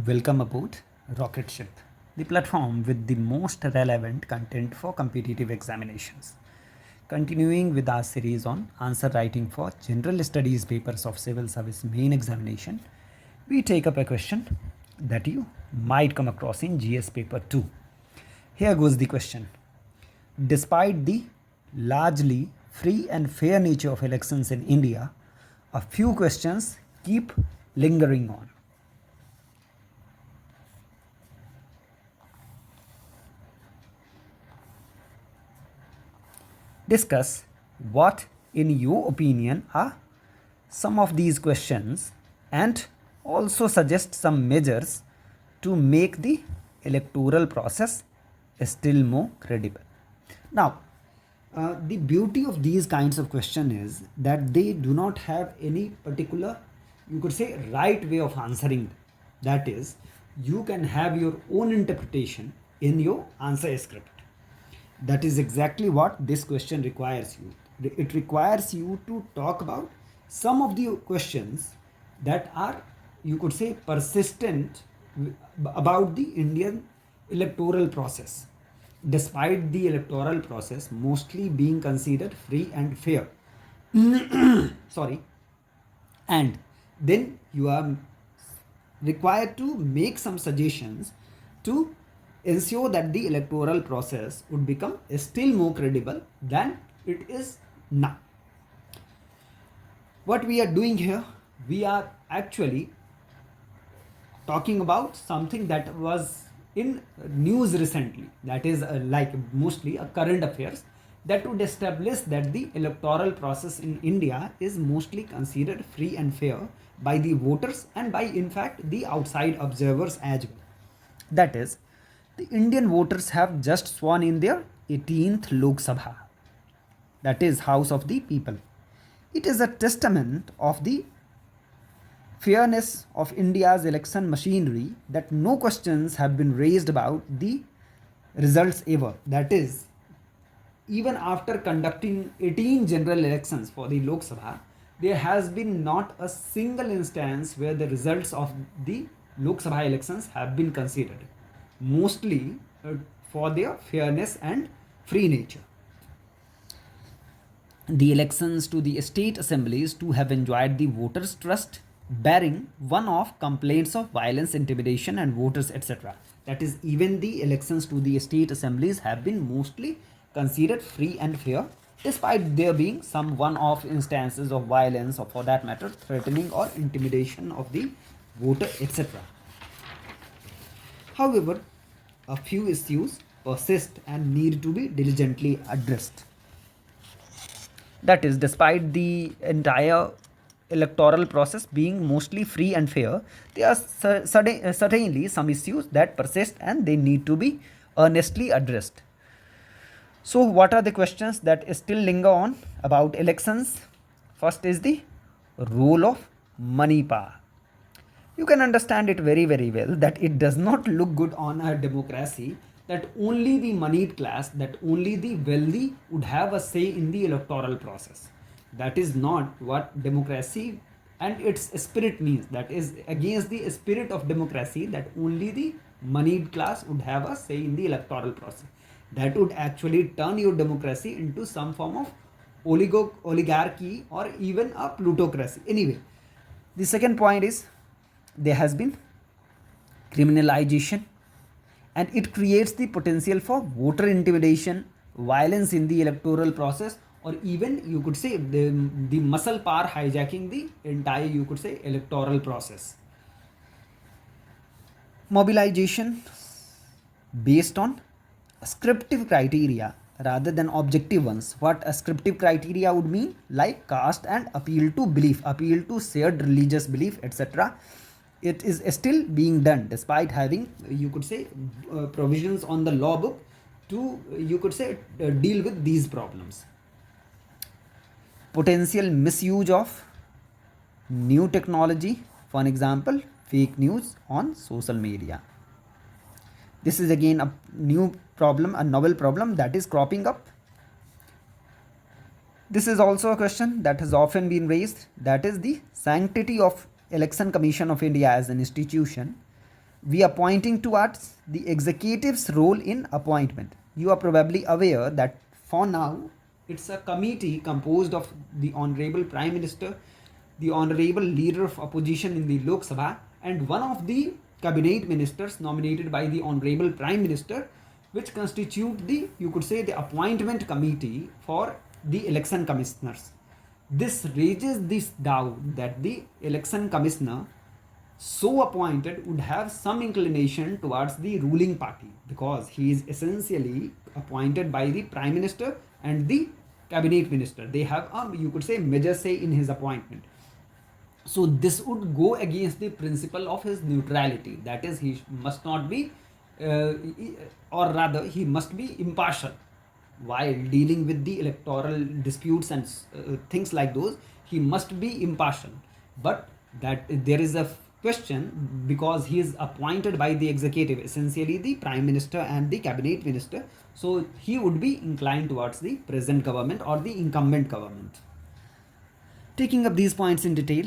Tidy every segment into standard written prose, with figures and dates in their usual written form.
Welcome aboard Rocket Ship, the platform with the most relevant content for competitive examinations. Continuing with our series on answer writing for general studies papers of civil service main examination, we take up a question that you might come across in GS paper 2. Here goes the question. Despite the largely free and fair nature of elections in India, a few questions keep lingering on. Discuss what, in your opinion, are some of these questions and also suggest some measures to make the electoral process still more credible. Now, the beauty of these kinds of questions is that they do not have any particular, you could say, right way of answering. That is, you can have your own interpretation in your answer script. That is exactly what this question requires you. It requires you to talk about some of the questions that are, you could say, persistent about the Indian electoral process, despite the electoral process mostly being considered free and fair. Sorry. And then you are required to make some suggestions to ensure that the electoral process would become still more credible than it is now. What we are doing here, we are actually talking about something that was in news recently, that is like mostly a current affairs, that would establish that the electoral process in India is mostly considered free and fair by the voters and by, in fact, the outside observers as well. That is, the Indian voters have just sworn in their 18th Lok Sabha, that is House of the People. It is a testament of the fairness of India's election machinery that no questions have been raised about the results ever. That is, even after conducting 18 general elections for the Lok Sabha, there has been not a single instance where the results of the Lok Sabha elections have been considered, mostly for their fairness and free nature. The elections to the state assemblies too have enjoyed the voters' trust, barring one-off complaints of violence, intimidation, and voters, etc. That is, even the elections to the state assemblies have been mostly considered free and fair, despite there being some one-off instances of violence, or for that matter, threatening or intimidation of the voter, etc. However, a few issues persist and need to be diligently addressed. That is, despite the entire electoral process being mostly free and fair, there are certainly some issues that persist and they need to be earnestly addressed. So, what are the questions that still linger on about elections? First is the role of money power. You can understand it very, very well that it does not look good on a democracy that only the moneyed class, that only the wealthy would have a say in the electoral process. That is not what democracy and its spirit means. That is against the spirit of democracy, that only the moneyed class would have a say in the electoral process. That would actually turn your democracy into some form of oligarchy or even a plutocracy. Anyway, the second point is there has been criminalization, and it creates the potential for voter intimidation, violence in the electoral process, or even you could say the muscle power hijacking the entire, you could say, electoral process. Mobilization based on ascriptive criteria rather than objective ones. What ascriptive criteria would mean? Like caste and appeal to belief, appeal to shared religious belief, etc. It is still being done despite having, you could say, provisions on the law book to, you could say, deal with these problems. Potential misuse of new technology, for an example, fake news on social media. This is again a new problem, a novel problem that is cropping up. This is also a question that has often been raised, that is the sanctity of Election Commission of India as an institution. we are pointing towards the executive's role in appointment. You are probably aware that for now it's a committee composed of the Honorable Prime Minister, the Honorable Leader of Opposition in the Lok Sabha, and one of the cabinet ministers nominated by the Honorable Prime Minister, which constitute the, you could say, the appointment committee for the election commissioners. This raises this doubt that the election commissioner so appointed would have some inclination towards the ruling party, because he is essentially appointed by the prime minister and the cabinet minister. They have a, you could say, major say in his appointment. So this would go against the principle of his neutrality, that is, he must not be or rather he must be impartial while dealing with the electoral disputes and things like those. He must be impartial, but that there is a question, because he is appointed by the executive, essentially the prime minister and the cabinet minister, so he would be inclined towards the present government or the incumbent government. Taking up these points in detail,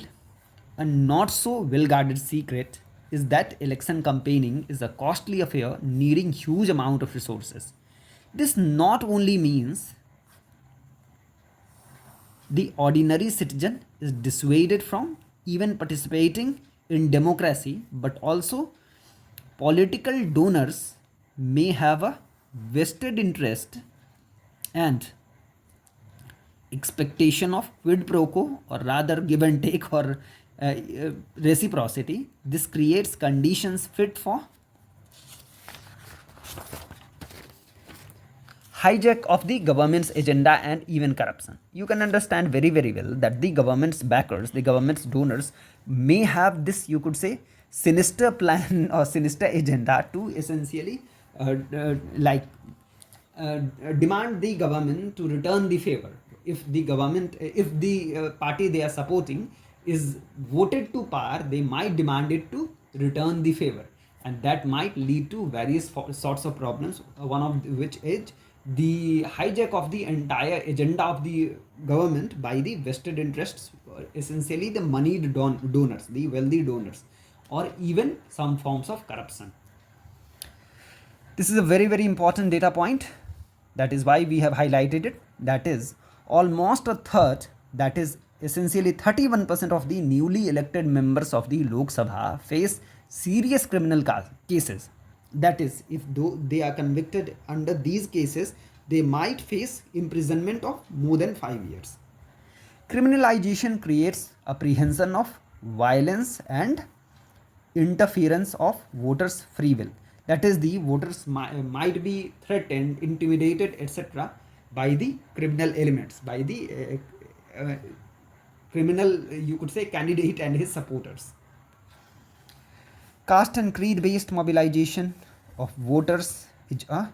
a not so well guarded secret is that election campaigning is a costly affair needing huge amount of resources. This not only means the ordinary citizen is dissuaded from even participating in democracy, but also political donors may have a vested interest and expectation of quid pro quo, or rather give and take, or reciprocity. This creates conditions fit for hijack of the government's agenda and even corruption. You can understand very very well that the government's backers, the government's donors may have this, you could say, sinister plan or sinister agenda to essentially demand the government to return the favor. If the government, if the party they are supporting is voted to power, they might demand it to return the favor, and that might lead to various sorts of problems, one of which is the hijack of the entire agenda of the government by the vested interests, essentially the moneyed donors, the wealthy donors, or even some forms of corruption. This is a very very important data point. That is why we have highlighted it. That is, almost a third, that is essentially 31% of the newly elected members of the Lok Sabha face serious criminal cases. That is, if they are convicted under these cases, they might face imprisonment of more than 5 years. Criminalization creates apprehension of violence and interference of voters' free will. That is, the voters might be threatened, intimidated, etc. by the criminal elements, by the criminal, you could say, candidate and his supporters. Caste and creed based mobilization of voters is a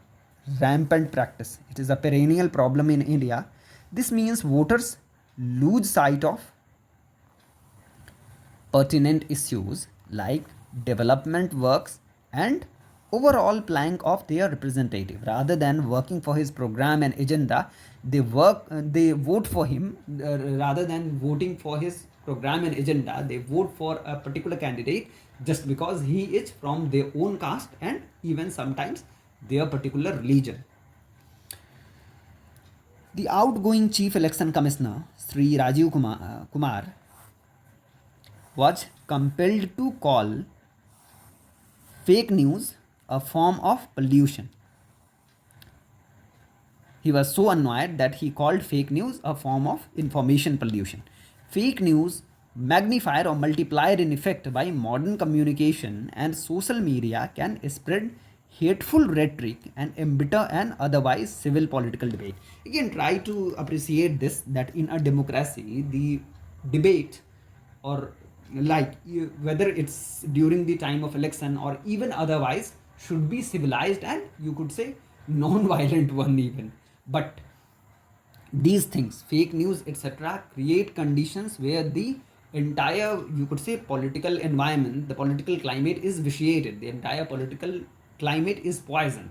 rampant practice. It is a perennial problem in India. This means voters lose sight of pertinent issues like development works and overall plank of their representative. Rather than working for his program and agenda, they vote for him. Rather than voting for his program and agenda, they vote for a particular candidate just because he is from their own caste and even sometimes their particular religion. The outgoing Chief Election Commissioner, Sri Rajiv Kumar, was compelled to call fake news a form of pollution. He was so annoyed that he called fake news a form of information pollution. Fake news, magnified or multiplied in effect by modern communication and social media, can spread hateful rhetoric and embitter an otherwise civil political debate. Again, try to appreciate this, that in a democracy, the debate, or like whether it's during the time of election or even otherwise, should be civilized and, you could say, non-violent one even. But these things, fake news, etc., create conditions where the entire, you could say, political environment, the political climate is vitiated, the entire political climate is poisoned,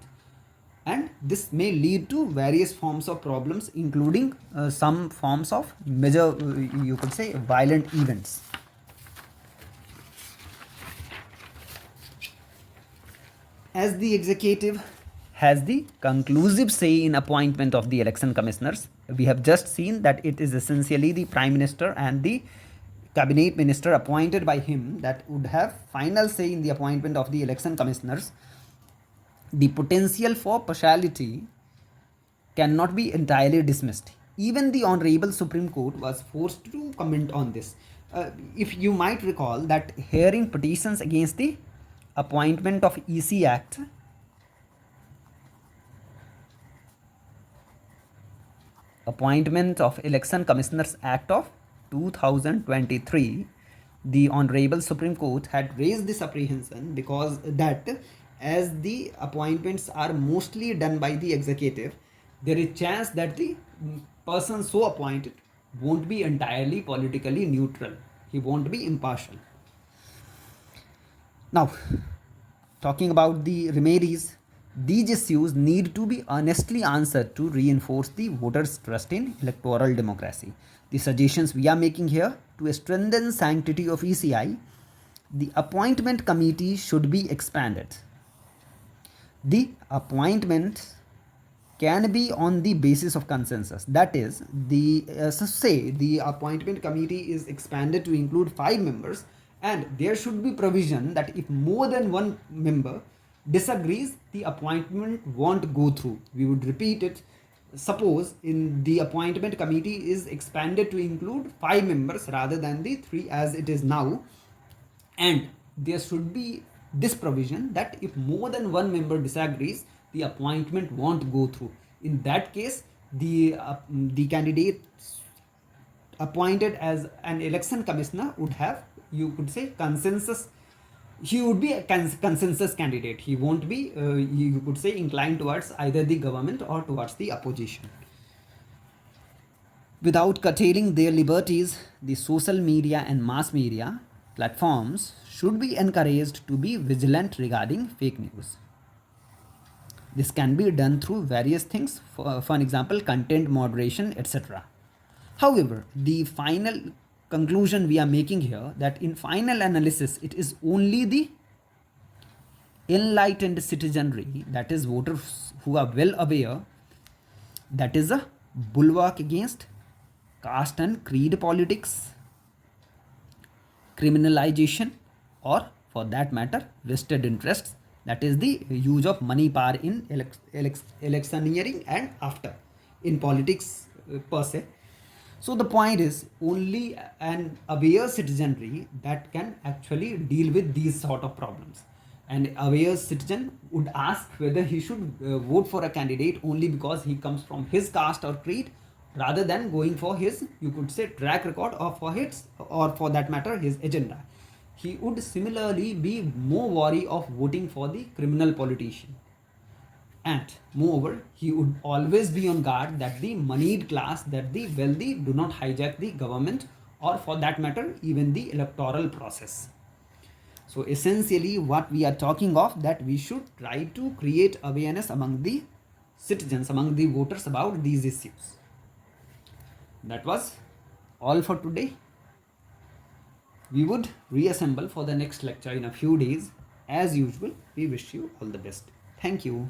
and this may lead to various forms of problems, including some forms of major, you could say, violent events. As the executive has the conclusive say in appointment of the election commissioners, we have just seen that it is essentially the prime minister and the cabinet minister appointed by him that would have final say in the appointment of the election commissioners. The potential for partiality cannot be entirely dismissed. Even the Honorable Supreme Court was forced to comment on this. If you might recall that hearing petitions against the appointment of EC Act, appointment of Election Commissioners Act of 2023, the Honorable Supreme Court had raised this apprehension because that as the appointments are mostly done by the executive, there is chance that the person so appointed won't be entirely politically neutral. He won't be impartial. Now, talking about the remedies, these issues need to be honestly answered to reinforce the voters' trust in electoral democracy. The suggestions we are making here to strengthen sanctity of ECI, the appointment committee should be expanded. The appointment can be on the basis of consensus. That is, say the appointment committee is expanded to include 5 members, and there should be provision that if more than one member disagrees, the appointment won't go through. We would repeat it. Suppose in the appointment committee is expanded to include 5 members rather than the 3 as it is now, and there should be this provision that if more than one member disagrees, the appointment won't go through. In that case, the candidate appointed as an election commissioner would have, you could say, consensus. He would be a consensus candidate. He won't be, you could say, inclined towards either the government or towards the opposition. Without curtailing their liberties, the social media and mass media platforms should be encouraged to be vigilant regarding fake news. This can be done through various things, for example, content moderation, etc. However, the final conclusion we are making here, that in final analysis, it is only the enlightened citizenry, that is voters who are well aware, that is a bulwark against caste and creed politics, criminalization, or for that matter, vested interests, that is the use of money power in electioneering and after in politics per se. So the point is, only an aware citizenry that can actually deal with these sort of problems. An aware citizen would ask whether he should vote for a candidate only because he comes from his caste or creed, rather than going for his, you could say, track record, or for his, or for that matter, his agenda. He would similarly be more wary of voting for the criminal politician. And moreover, he would always be on guard that the moneyed class, that the wealthy, do not hijack the government, or for that matter, even the electoral process. So essentially what we are talking of, that we should try to create awareness among the citizens, among the voters, about these issues. That was all for today. We would reassemble for the next lecture in a few days. As usual, we wish you all the best. Thank you.